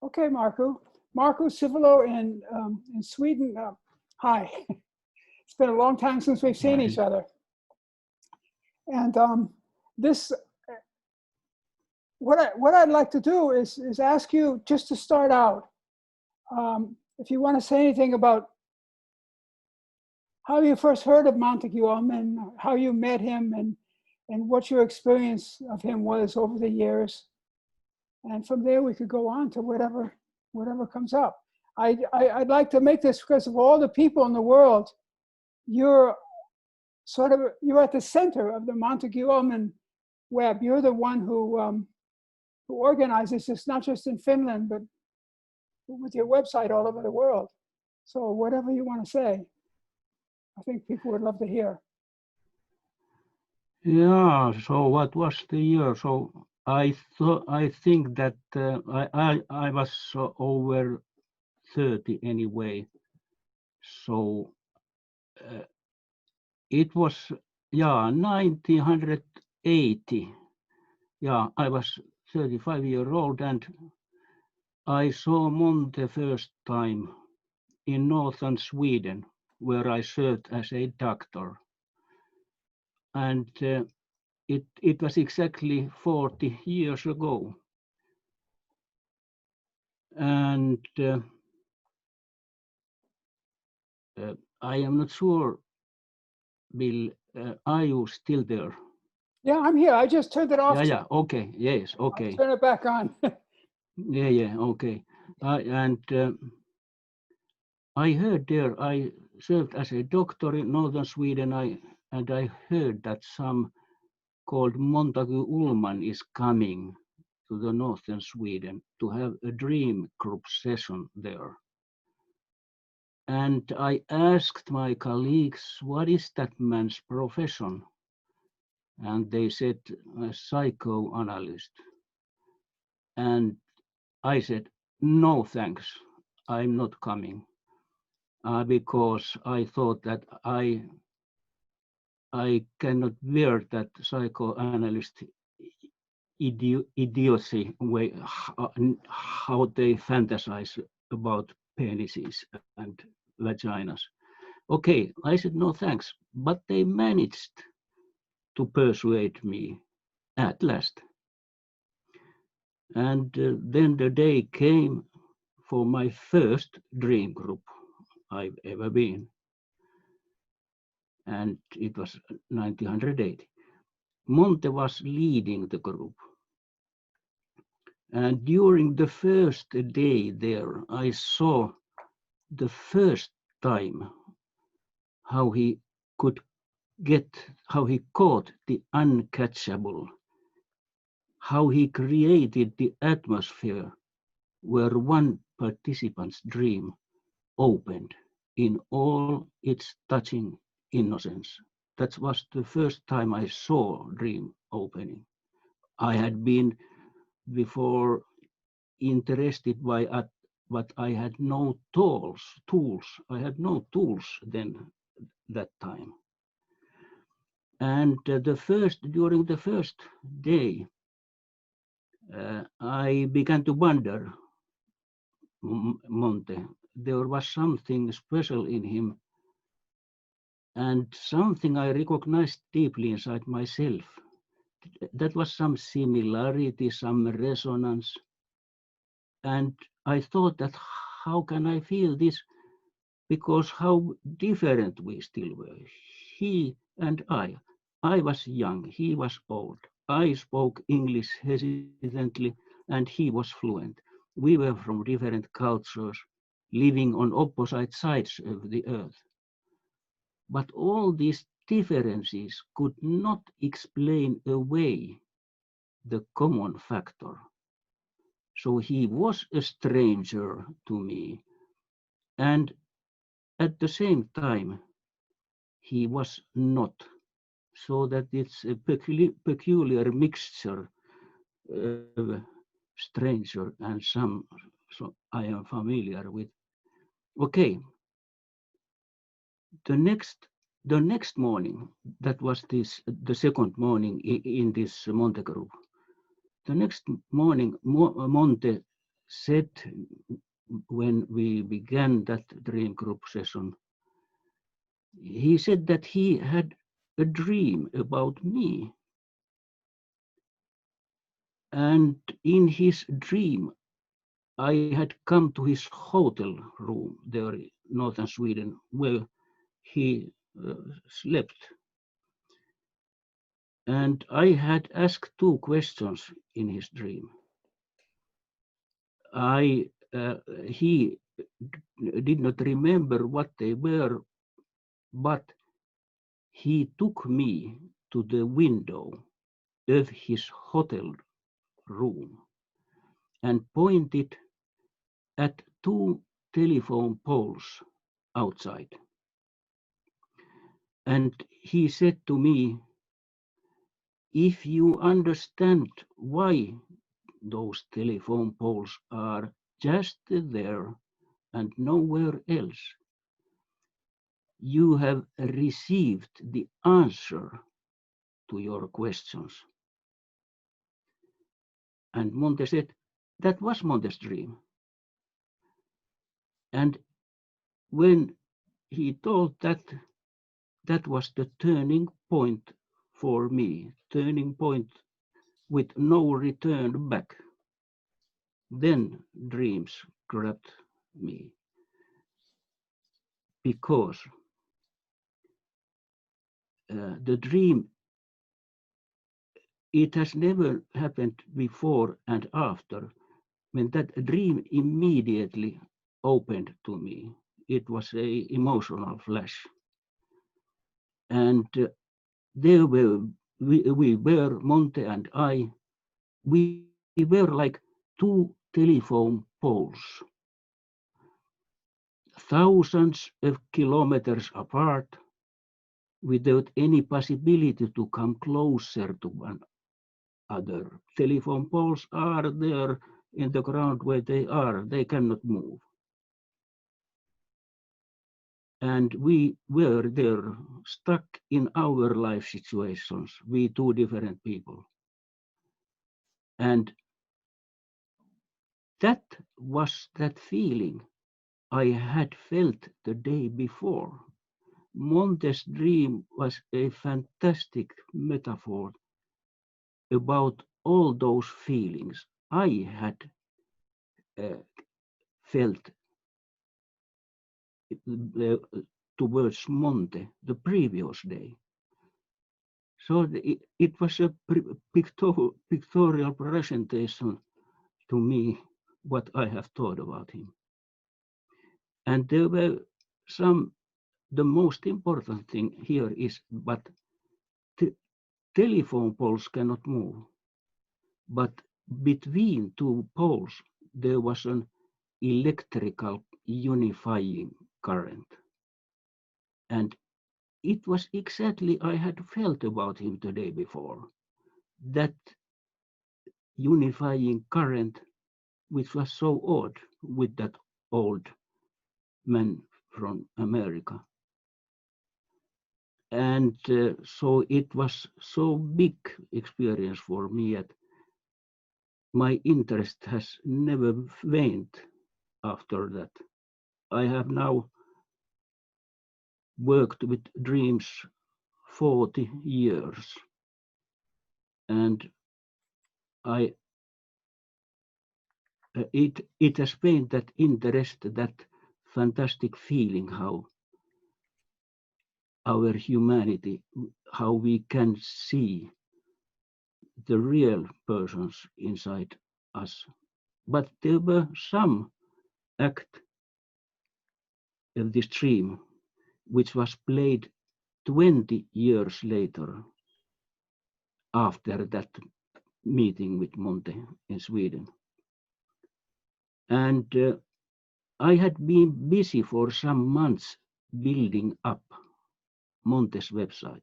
Okay, Markku. Markku Siivola in Sweden. Hi. It's been a long time since we've seen each other. And this, what I'd like to do is ask you just to start out, if you want to say anything about how you first heard of Montague and how you met him and what your experience of him was over the years. And from there we could go on to whatever comes up. I'd like to make this because of all the people in the world, you're at the center of the Montague Ullman web. You're the one who organizes this, not just in Finland, but with your website all over the world. So whatever you want to say, I think people would love to hear. Yeah, so what was the year? So I think that I was over 30 anyway. So it was 1980. Yeah, I was 35-year old and I saw Monte first time in northern Sweden, where I served as a doctor. And it was exactly 40 years ago. And I am not sure, Bill, are you still there? Yeah, I'm here. I just turned it off. Yeah, okay, yes, okay. I'll turn it back on. Yeah, okay. And I heard there, I served as a doctor in northern Sweden, and I heard that some called Montague Ullman is coming to the northern Sweden to have a dream group session there. And I asked my colleagues, what is that man's profession? And they said, a psychoanalyst. And I said, no thanks, I'm not coming. Because I thought that I cannot bear that psychoanalyst idiocy way, how they fantasize about penises and vaginas. Okay, I said no thanks, but they managed to persuade me at last. And then the day came for my first dream group I've ever been. And it was 1980. Monte was leading the group. And during the first day there, I saw the first time how he caught the uncatchable, how he created the atmosphere where one participant's dream opened in all its touching innocence. That was the first time I saw dream opening. I had been before interested by it, but I had no tools. I had no tools then that time. And during the first day, I began to wonder, Monte. There was something special in him, and something I recognized deeply inside myself. That was some similarity, some resonance. And I thought that how can I feel this? Because how different we still were. He and I was young, he was old. I spoke English hesitantly and he was fluent. We were from different cultures, living on opposite sides of the earth. But all these differences could not explain away the common factor. So he was a stranger to me. And at the same time, he was not. So that it's a peculiar mixture of stranger and some so I am familiar with. Okay, the next morning, that was the second morning in this Monte group. The next morning, Monte said when we began that dream group session, he said that he had a dream about me. And in his dream, I had come to his hotel room there in northern Sweden where he slept. And I had asked two questions in his dream. He did not remember what they were, but he took me to the window of his hotel room and pointed at two telephone poles outside. And he said to me, if you understand why those telephone poles are just there and nowhere else, you have received the answer to your questions. And Monte said, that was Monte's dream. And when he told that, that was the turning point for me, turning point with no return back. Then dreams grabbed me because the dream, it has never happened before and after. When that dream immediately opened to me, it was an emotional flash. And there we were, Monte and I, we were like two telephone poles, thousands of kilometers apart, without any possibility to come closer to one another. Telephone poles are there in the ground where they are, they cannot move. And we were there stuck in our life situations, we two different people. And that was that feeling I had felt the day before. Monte's dream was a fantastic metaphor about all those feelings I had felt towards Monte the previous day. So it was a pictorial presentation to me what I have thought about him. And there were the most important thing here is, but telephone poles cannot move. But between two poles, there was an electrical unifying current. And it was exactly I had felt about him the day before. That unifying current, which was so odd with that old man from America. And so it was so big experience for me that my interest has never waned after that. I have now worked with dreams 40 years, and it has been that interest, that fantastic feeling how our humanity, how we can see the real persons inside us. But there were some act of this dream which was played 20 years later after that meeting with Monte in Sweden. And I had been busy for some months building up Monte's website,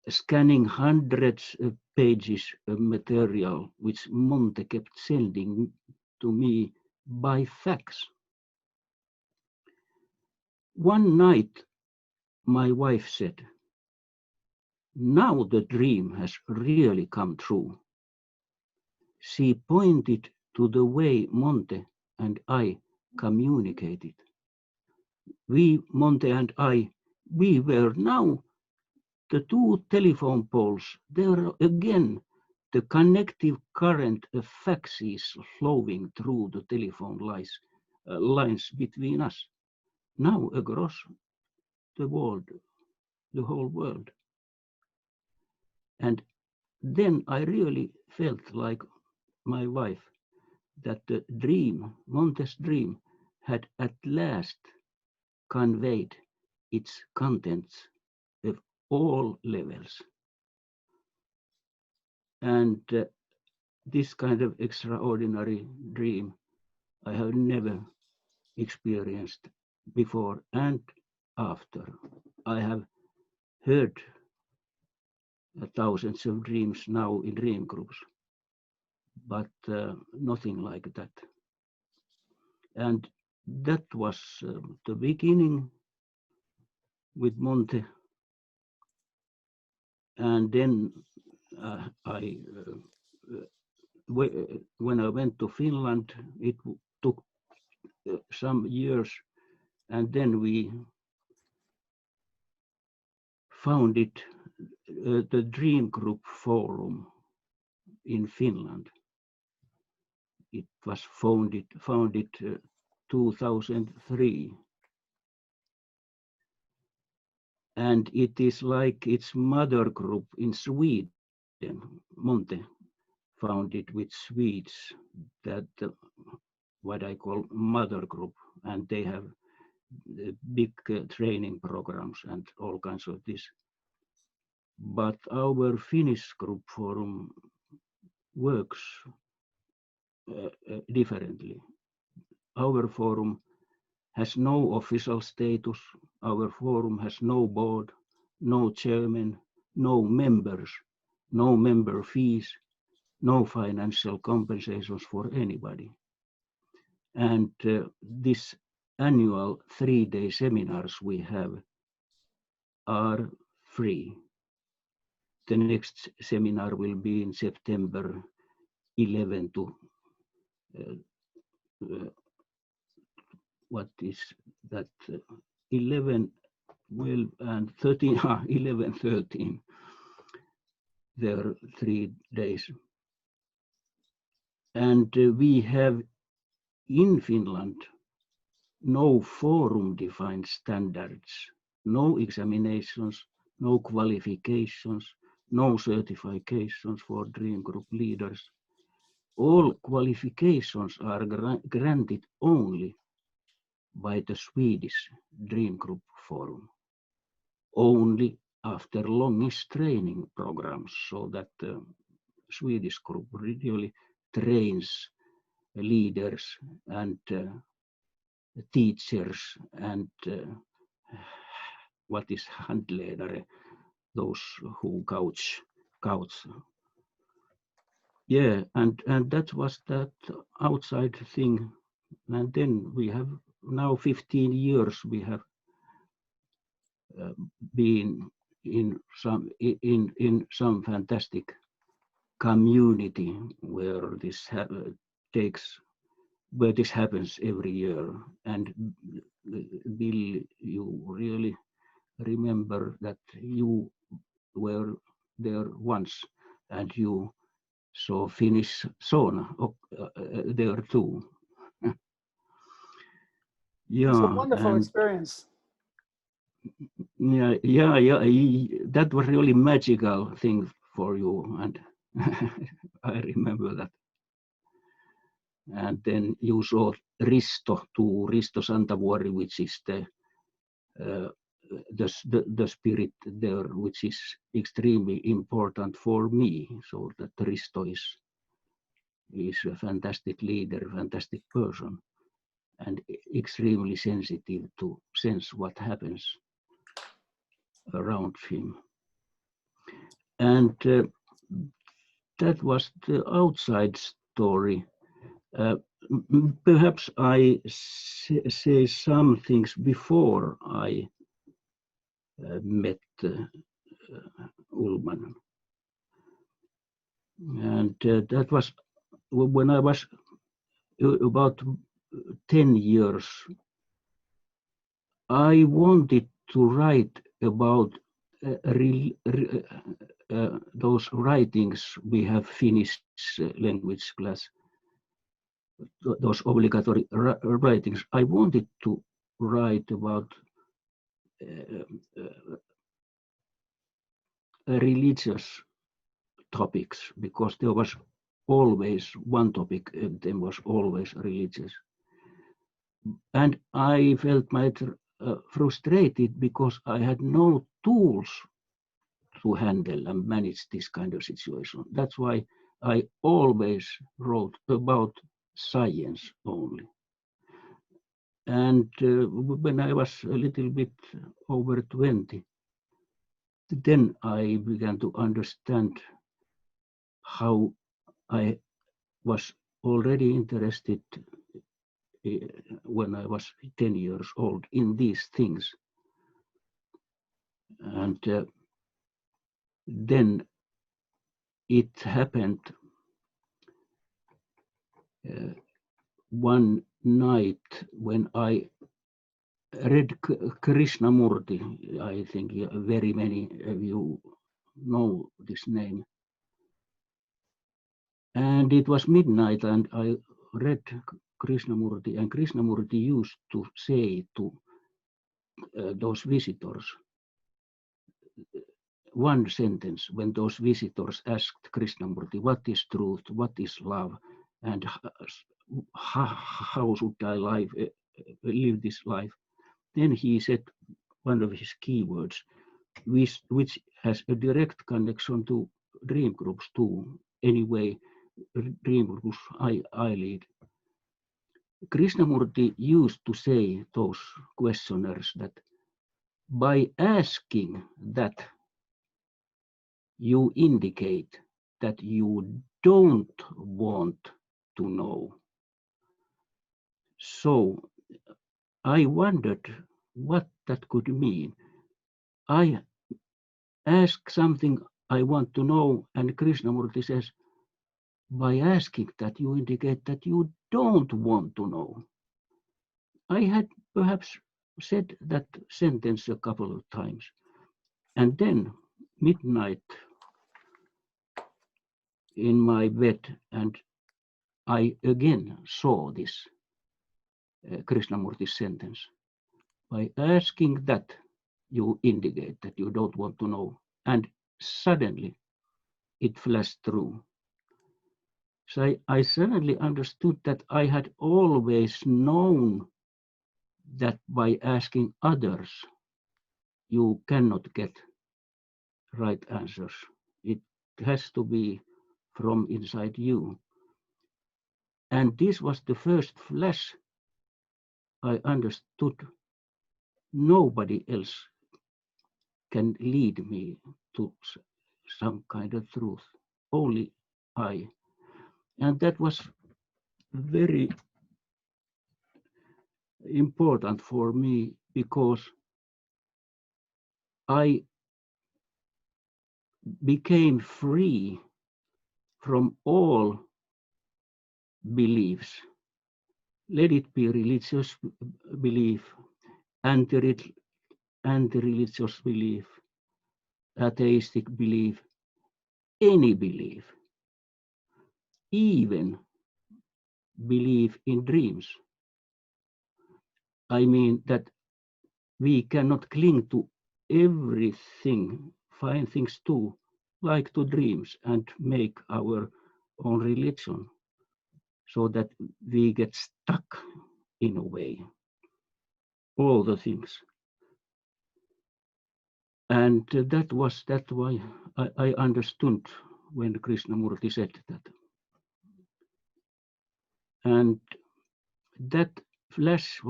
scanning hundreds of pages of material which Monte kept sending to me by fax. One night, my wife said, now the dream has really come true. She pointed to the way Monte and I communicated. We, Monte and I, we were now the two telephone poles. There again, the connective current of faxes flowing through the telephone lines between us, now across the world, the whole world. And then I really felt like my wife, that the dream, Monte's dream, had at last conveyed its contents of all levels. And this kind of extraordinary dream I have never experienced before and after. I have heard thousands of dreams now in dream groups, but nothing like that. And that was the beginning with Monte. And then when I went to Finland, it took some years, and then we founded the Dream Group Forum in Finland. It was founded 2003. And it is like its mother group in Sweden. Monte founded with Swedes, that what I call mother group, and they have big training programs and all kinds of this. But our Finnish group forum works differently. Our forum has no official status. Our forum has no board, no chairman, no members, no member fees, no financial compensations for anybody. And this annual 3-day seminars we have are free. The next seminar will be in September 11 to what is that 11, 12 and 13, 11, 13. There are 3 days. And we have in Finland no forum defined standards, no examinations, no qualifications, no certifications for Dream Group leaders. All qualifications are granted only by the Swedish Dream Group Forum, only after longest training programs, so that the Swedish group really trains leaders and teachers and what is handledare, those who coach. Yeah, and that was that outside thing. And then we have now 15 years we have been in some fantastic community where this happens every year. And Bill, you really remember that you were there once and you saw Finnish sauna there too. Yeah, it's a wonderful experience. Yeah, that was really magical thing for you, and I remember that. And then you saw Risto Santavuori, which is the spirit there, which is extremely important for me. So that Risto is a fantastic leader, fantastic person, and extremely sensitive to sense what happens around him. And that was the outside story. Perhaps I say some things before I met Ullman. And that was when I was about 10 years, I wanted to write about those writings we have Finnish language class, those obligatory writings. I wanted to write about religious topics, because there was always one topic, and there was always religious. And I felt frustrated because I had no tools to handle and manage this kind of situation. That's why I always wrote about science only. And when I was a little bit over 20, then I began to understand how I was already interested when I was 10 years old in these things. And then it happened one night when I read Krishnamurti. I think very many of you know this name. And it was midnight, and I read Krishnamurti, and Krishnamurti used to say to those visitors one sentence when those visitors asked Krishnamurti, what is truth, what is love, and how should I live this life? Then he said one of his keywords, which has a direct connection to dream groups too. Anyway, dream groups I lead. Krishnamurti used to say those questioners that by asking that, you indicate that you don't want to know. So I wondered what that could mean. I ask something I want to know, and Krishnamurti says, by asking that, you indicate that you don't want to know. I had perhaps said that sentence a couple of times. And then midnight in my bed, and I again saw this Krishnamurti sentence. By asking that, you indicate that you don't want to know. And suddenly it flashed through. So I suddenly understood that I had always known that by asking others, you cannot get right answers. It has to be from inside you. And this was the first flash I understood. Nobody else can lead me to some kind of truth, only I. And that was very important for me because I became free from all beliefs. Let it be religious belief, anti-religious belief, atheistic belief, any belief, even belief in dreams. I mean that we cannot cling to everything, find things too, like to dreams, and make our own religion, so that we get stuck in a way, all the things. And that why I understood when Krishnamurti said that. And that flash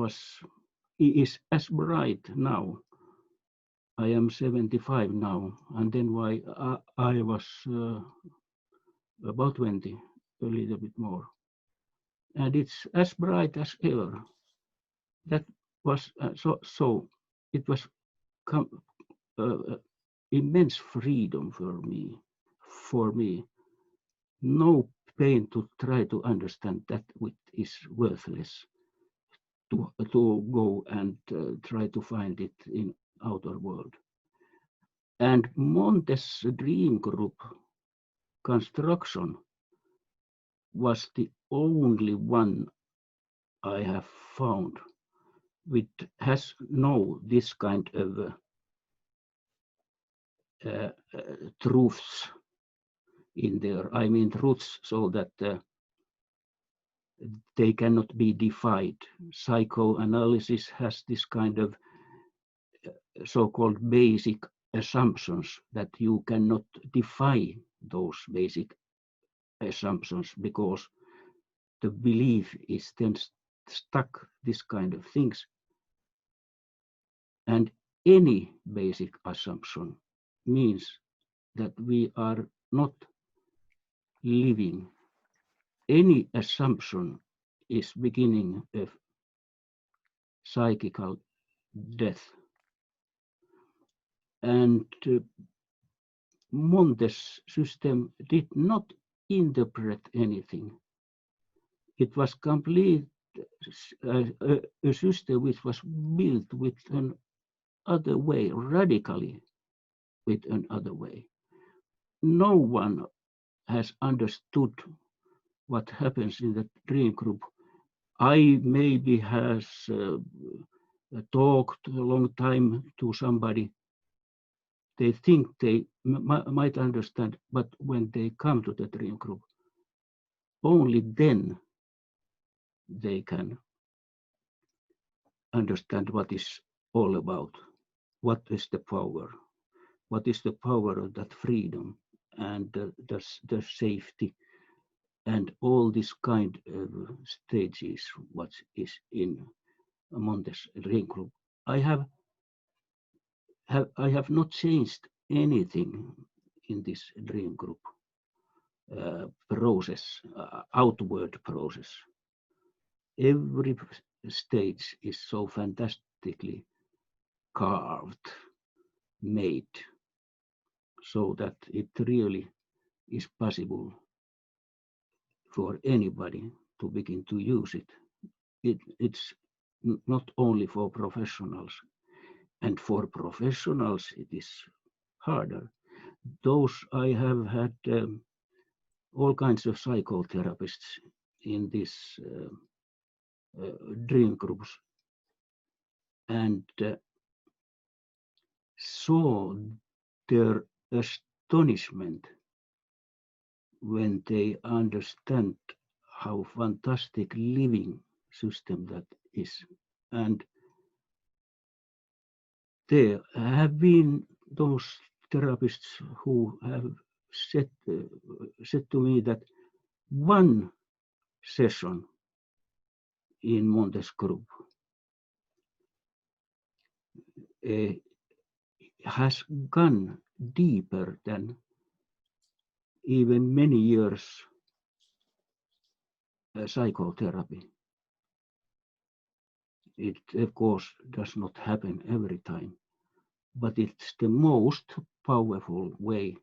is as bright now. I am 75 now, and then why I was about 20, a little bit more. And it's as bright as ever. That was so it was immense freedom for me. No pain to try to understand that which is worthless, to go and try to find it in outer world. And Montes dream group construction was the only one I have found which has no this kind of truths in there. I mean truths so that they cannot be defied. Psychoanalysis has this kind of so-called basic assumptions that you cannot defy those basic assumptions because the belief is then stuck, this kind of things. And any basic assumption means that we are not living. Any assumption is beginning of psychical death. And Montes' system did not interpret anything. It was complete a system which was built with an other way, radically with another way. No one has understood what happens in the dream group. I maybe has talked a long time to somebody. They think they might understand, but when they come to the dream group, only then they can understand what is all about. What is the power? What is the power of that freedom and the safety and all this kind of stages what is in Montes dream group. I have not changed anything in this dream group process, outward process. Every stage is so fantastically carved, made, so that it really is possible for anybody to begin to use it. It's not only for professionals, and for professionals it is harder. Those I have had all kinds of psychotherapists in these dream groups and saw their astonishment when they understand how fantastic living system that is. And there have been those therapists who have said to me that one session in Montes group has gone deeper than even many years psychotherapy. It of course does not happen every time, but it's the most powerful way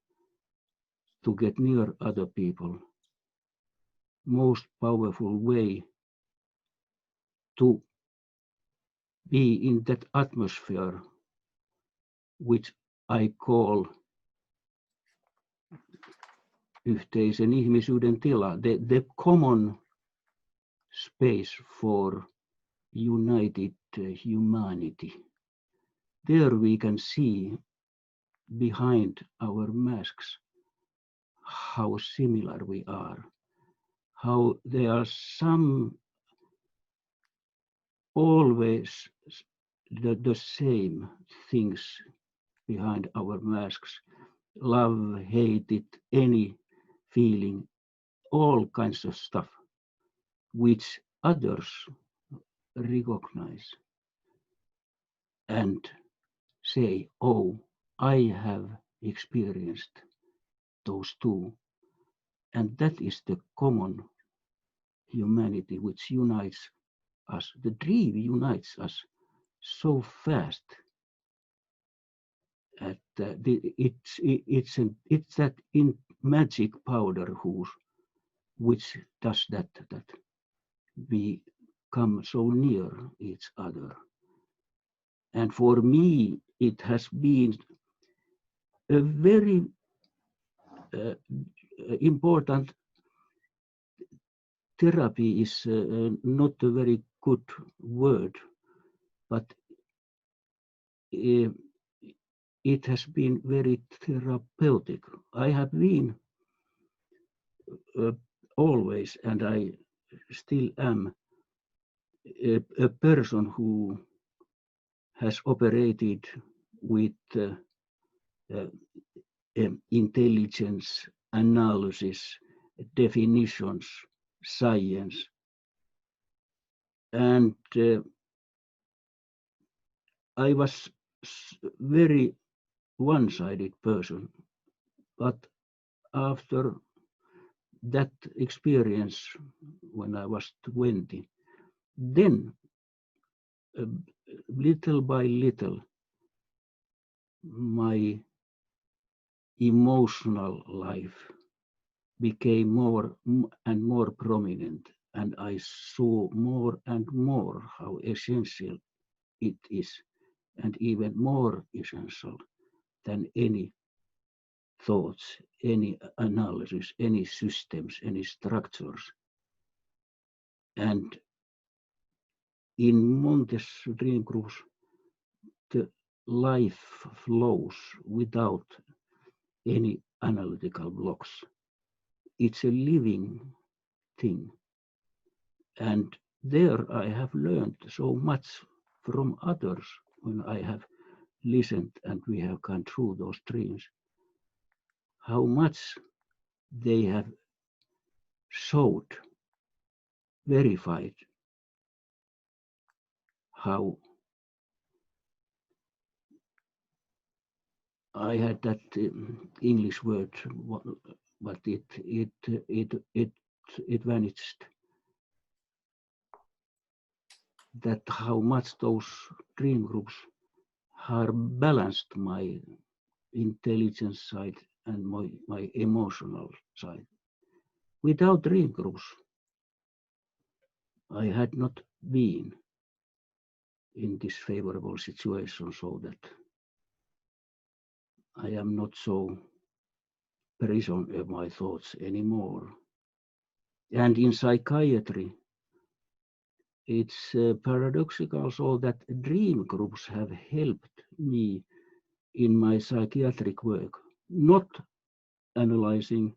to get near other people, most powerful way to be in that atmosphere which I call yhteisen ihmisyyden tila, the common space for united humanity. There we can see behind our masks how similar we are, how there are some always the same things behind our masks. Love, hate, any feeling, all kinds of stuff which others recognize and say, oh, I have experienced those too. And that is the common humanity which unites us. The dream unites us so fast. It's that in magic powder whose which does that we come so near each other. And for me, it has been a very important. Therapy is not a very good word, but it has been very therapeutic. I have been always, and I still am, a person who has operated with intelligence, analysis, definitions, science. And I was very one-sided person, but after that experience when I was 20, then little by little my emotional life became more and more prominent, and I saw more and more how essential it is, and even more essential than any thoughts, any analysis, any systems, any structures. And in Montes dream groups, the life flows without any analytical blocks. It's a living thing. And there I have learned so much from others when I have listened and we have gone through those dreams, how much they have showed, verified how I had that English word, but it vanished. That how much those dream groups have balanced my intelligence side and my emotional side. Without dream groups, I had not been in this favorable situation, so that I am not so prison of my thoughts anymore. And in psychiatry, it's paradoxical so that dream groups have helped me in my psychiatric work, not analyzing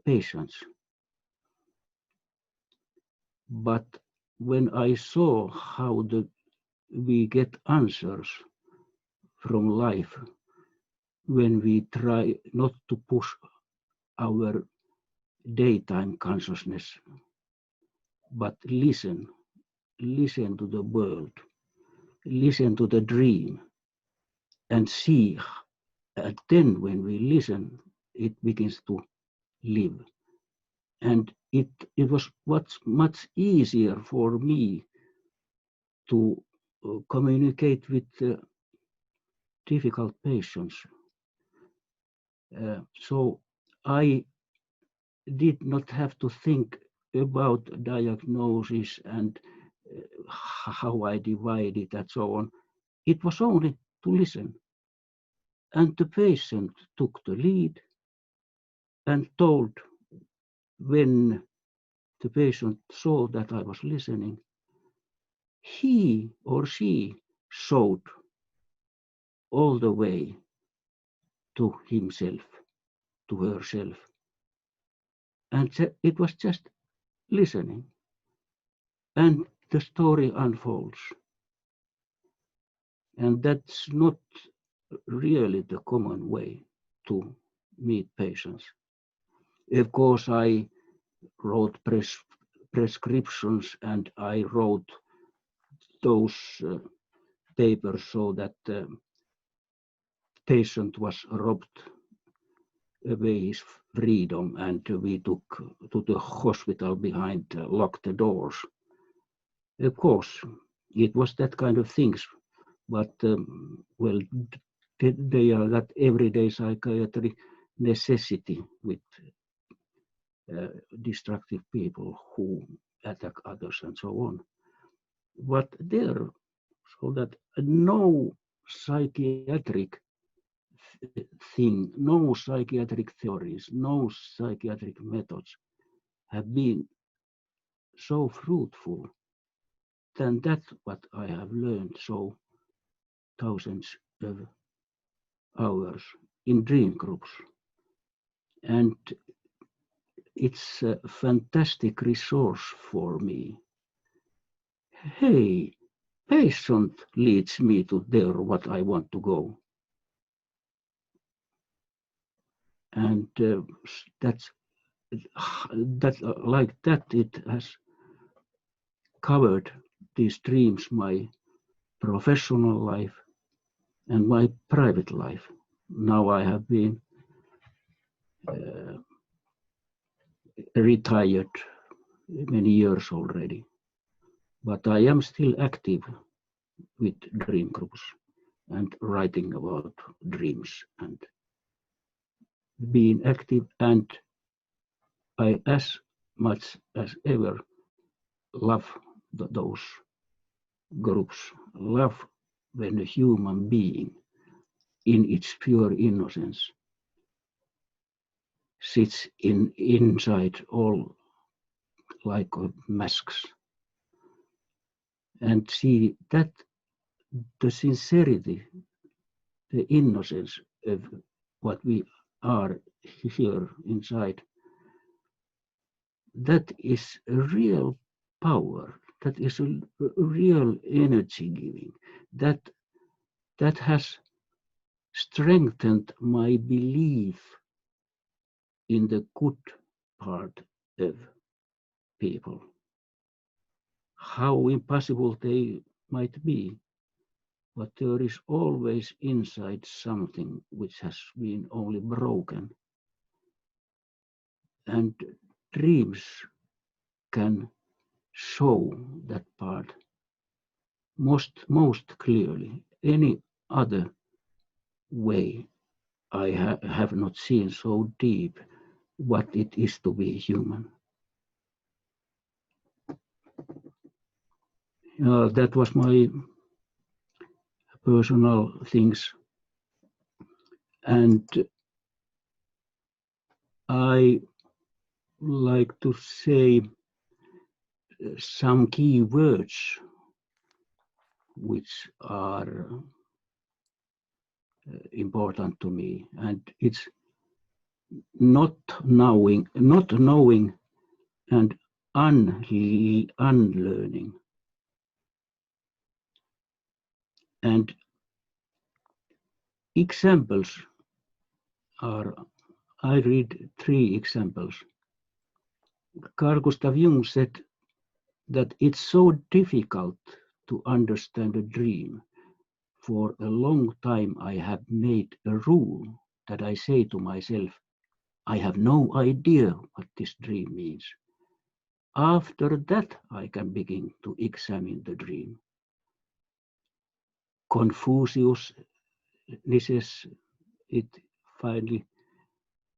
patients. But when I saw how we get answers from life when we try not to push our daytime consciousness, but listen to the world, listen to the dream, and see. And then when we listen, it begins to live. And it was much easier for me to communicate with difficult patients. So I did not have to think about diagnosis and how I divide it and so on. It was only to listen. And the patient took the lead and told, when the patient saw that I was listening, he or she showed all the way to himself, to herself. And it was just listening. And the story unfolds. And that's not really the common way to meet patients. Of course, I wrote prescriptions and I wrote those papers so that the patient was robbed away his freedom, and we took to the hospital behind locked doors. Of course, it was that kind of things, but well, they are that everyday psychiatry necessity with destructive people who attack others and so on. But there, so that no psychiatric thing, no psychiatric theories, no psychiatric methods have been so fruitful than that what I have learned so thousands of hours in dream groups. And it's a fantastic resource for me. Hey, patient leads me to there what I want to go. And that's like that it has covered these dreams, my professional life and my private life. Now I have been retired many years already, but I am still active with dream groups and writing about dreams and being active, and I as much as ever love those groups, love when a human being in its pure innocence sits inside all like masks and see that the sincerity, the innocence of what we are here inside, that is a real power, that is a real energy giving, that has strengthened my belief in the good part of people, how impossible they might be, but there is always inside something which has been only broken, and dreams can show that part most clearly. Any other way I have not seen so deep what it is to be human. That was my personal things, and I like to say some key words which are important to me, and it's not knowing and unlearning. And examples are, I read 3 examples. Carl Gustav Jung said that it's so difficult to understand a dream. For a long time I have made a rule that I say to myself, I have no idea what this dream means. After that I can begin to examine the dream. Confucius, says it finally,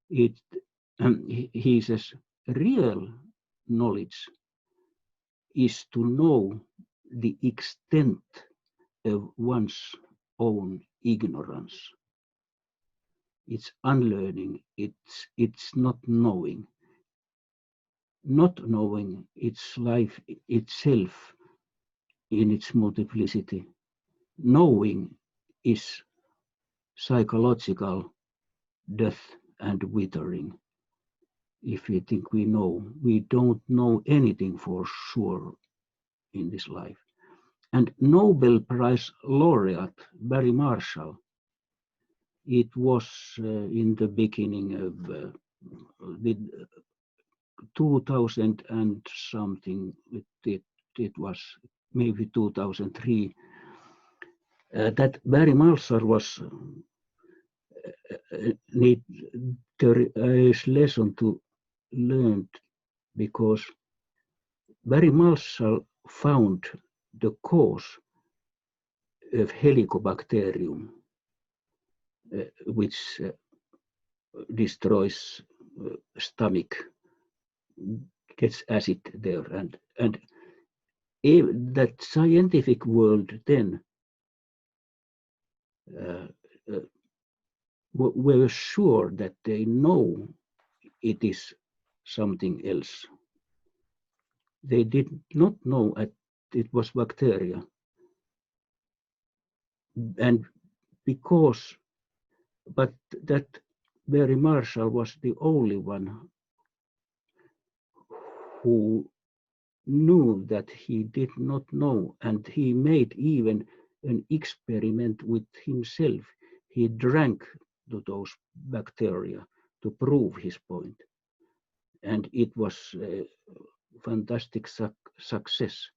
he says, real knowledge is to know the extent of one's own ignorance. It's unlearning, it's not knowing. Not knowing its life itself in its multiplicity. Knowing is psychological death and withering. If we think we know, we don't know anything for sure in this life. And Nobel Prize laureate Barry Marshall, it was in the beginning of the 2000 and something, it was maybe 2003, that Barry Marshall was there is lesson to learn, because Barry Marshall found the cause of Helicobacterium, which destroys stomach gets acid there, and that scientific world then were sure that they know it is something else. They did not know it was bacteria, and but that Barry Marshall was the only one who knew that he did not know, and he made even an experiment with himself. He drank to those bacteria to prove his point, and it was a fantastic success.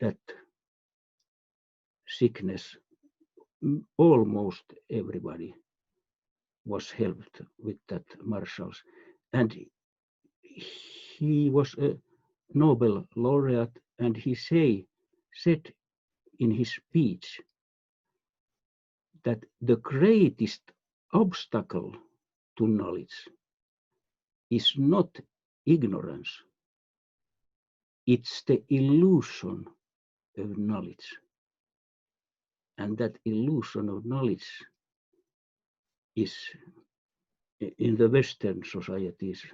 That sickness, almost everybody was helped with that Marshall's, and he was a Nobel laureate, and he said in his speech that the greatest obstacle to knowledge is not ignorance, it's the illusion of knowledge. And that illusion of knowledge is in the Western societies,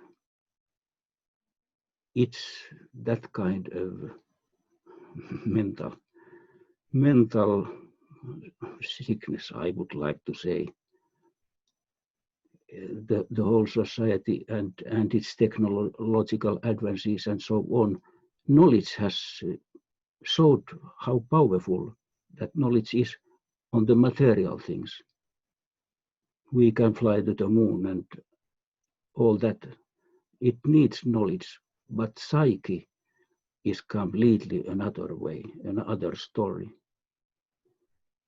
it's that kind of mental sickness, I would like to say. The whole society and its technological advances and so on, knowledge has showed how powerful that knowledge is on the material things. We can fly to the moon and all that. It needs knowledge, but psyche is completely another way, another story.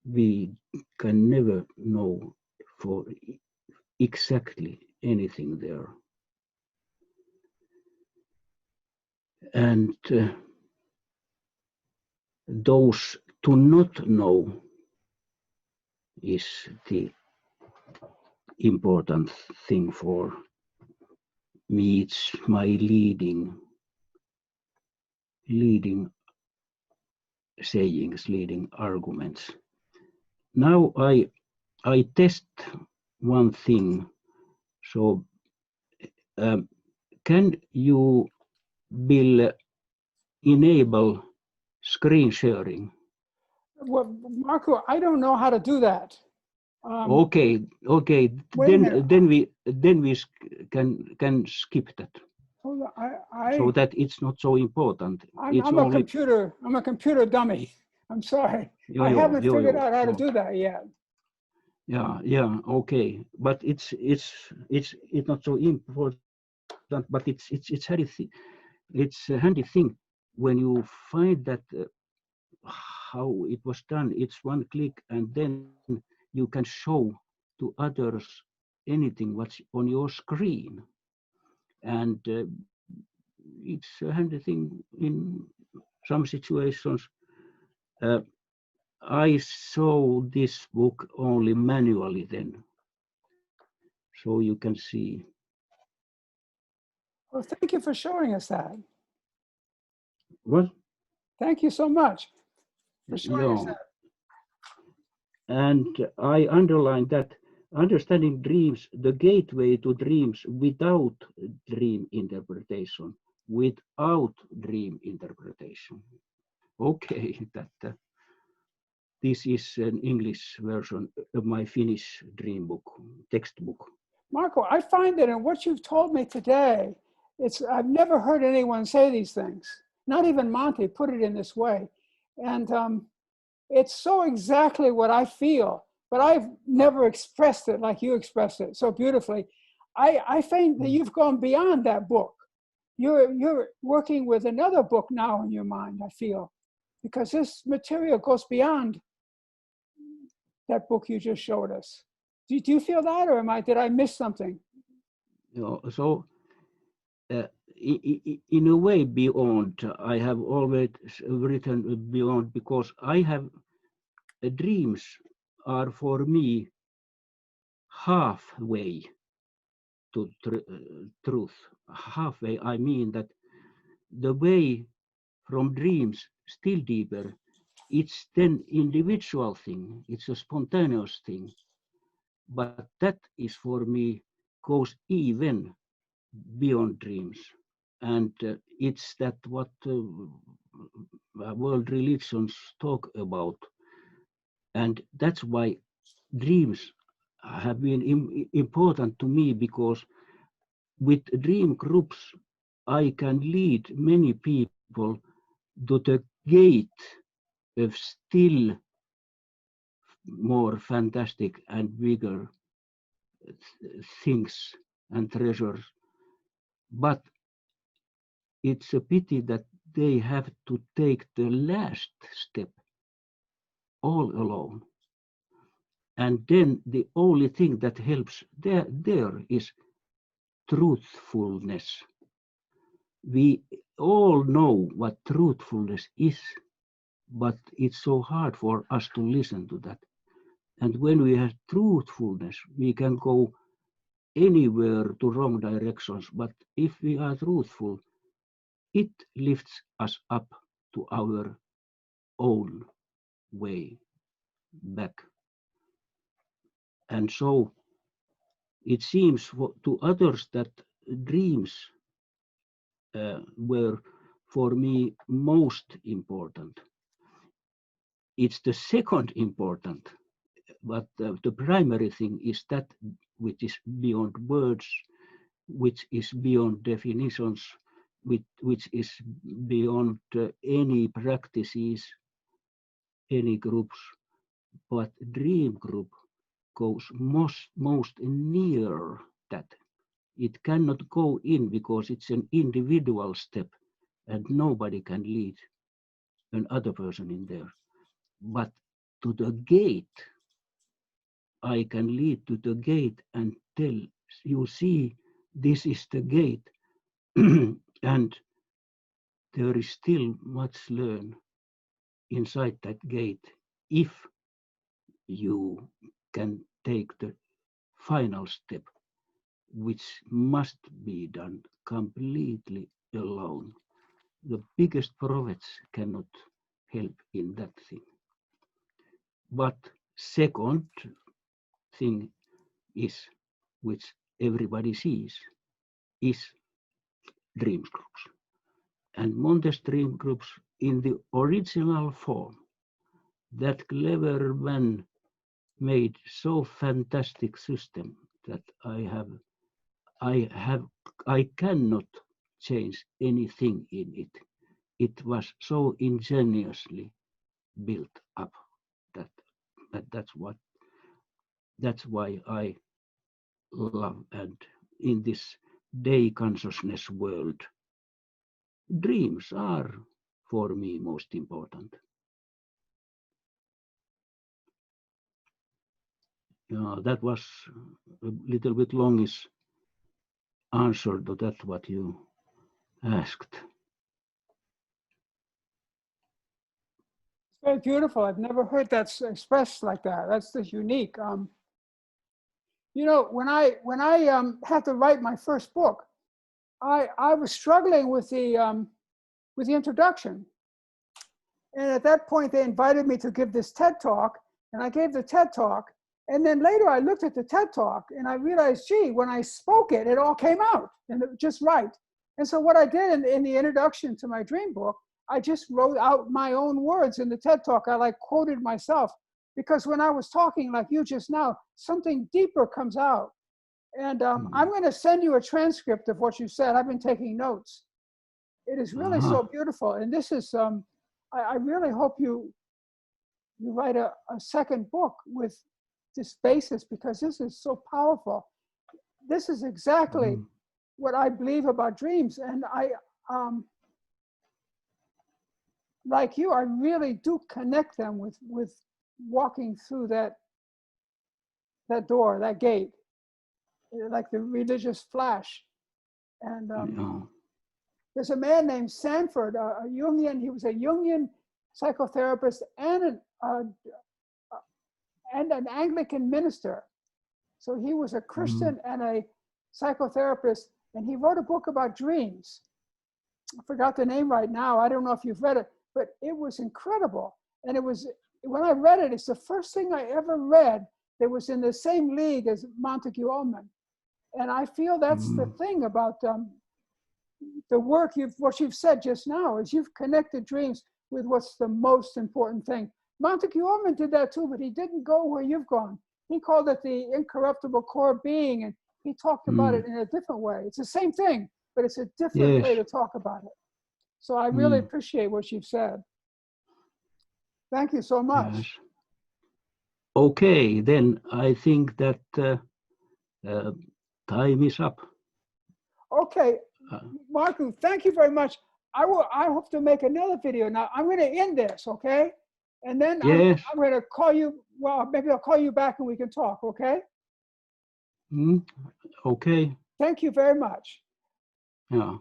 We can never know for exactly anything there. And those to not know is the important thing for me. It's my leading sayings, leading arguments. Now I test one thing. So can you, Bill, enable screen sharing? Well, Markku, I don't know how to do that. Okay. Then we can skip that. Hold on, so that it's not so important. I'm a computer dummy. I'm sorry. I haven't figured out how to do that yet. Yeah. Okay, but it's not so important. But it's a handy thing when you find that how it was done. It's one click, and then you can show to others anything what's on your screen, and it's a handy thing in some situations. I saw this book only manually then, so you can see. Well, thank you for showing us that. What? Thank you so much for showing us that. And I underlined that understanding dreams, the gateway to dreams without dream interpretation. Without dream interpretation. Okay, this is an English version of my Finnish dream book, textbook. Markku, I find that in what you've told me today, I've never heard anyone say these things. Not even Monty put it in this way. And it's so exactly what I feel, but I've never expressed it like you expressed it so beautifully. I find that you've gone beyond that book. You're working with another book now in your mind, I feel, because this material goes beyond that book you just showed us. Do you feel that, or did I miss something? So in a way beyond, I have always written beyond, because I have dreams are for me halfway to truth. Halfway, I mean that the way from dreams still deeper, it's then individual thing, it's a spontaneous thing. But that is for me goes even beyond dreams. And it's that what world religions talk about. And that's why dreams have been important to me, because with dream groups, I can lead many people to the gate of still more fantastic and bigger things and treasures. But it's a pity that they have to take the last step all alone. And then the only thing that helps there is truthfulness. We all know what truthfulness is, but it's so hard for us to listen to that. And when we have truthfulness, we can go anywhere to wrong directions. But if we are truthful, it lifts us up to our own way back. And so it seems to others that dreams were for me most important. It's the second important, but the primary thing is that which is beyond words, which is beyond definitions, which is beyond any practices, any groups. But dream group goes most near that. It cannot go in because it's an individual step and nobody can lead another person in there. But to the gate, I can lead to the gate and tell, you see, this is the gate. And there is still much learn inside that gate if you can take the final step, which must be done completely alone. The biggest prophets cannot help in that thing. But second thing is, which everybody sees, is dreams groups. And Montes dream groups in the original form, that clever man made so fantastic system that I cannot change anything in it. It was so ingeniously built up that's why I love. And in this day consciousness world, dreams are for me most important. That was a little bit longish answer to that what you asked. It's very beautiful. I've never heard that expressed like that. That's just unique. You know, when I had to write my first book, I was struggling with the introduction. And at that point, they invited me to give this TED Talk, and I gave the TED Talk. And then later I looked at the TED Talk and I realized, gee, when I spoke it, it all came out and it was just right. And so what I did in the introduction to my dream book, I just wrote out my own words in the TED Talk. I like quoted myself, because when I was talking like you just now, something deeper comes out. And I'm going to send you a transcript of what you said. I've been taking notes. It is really so beautiful. And this is, I really hope you write a second book with this basis, because this is so powerful. This is exactly what I believe about dreams. And I, like you, I really do connect them with walking through that door, that gate, like the religious flash. And there's a man named Sanford, a Jungian. He was a Jungian psychotherapist and an Anglican minister. So he was a Christian and psychotherapist, and he wrote a book about dreams. I forgot the name right now. I don't know if you've read it, but it was incredible. And it was, when I read it, it's the first thing I ever read that was in the same league as Montague Ullman. And I feel that's the thing about the work what you've said just now, is you've connected dreams with what's the most important thing. Montague Ullman did that too, but he didn't go where you've gone. He called it the incorruptible core being, and he talked about it in a different way. It's the same thing, but it's a different way to talk about it. So I really appreciate what you've said. Thank you so much. Yes. Okay, then I think that time is up. Okay, Markku, thank you very much. I hope to make another video. Now I'm going to end this, okay? And then I'm going to call you. Well, maybe I'll call you back and we can talk, okay? Okay. Thank you very much. Yeah.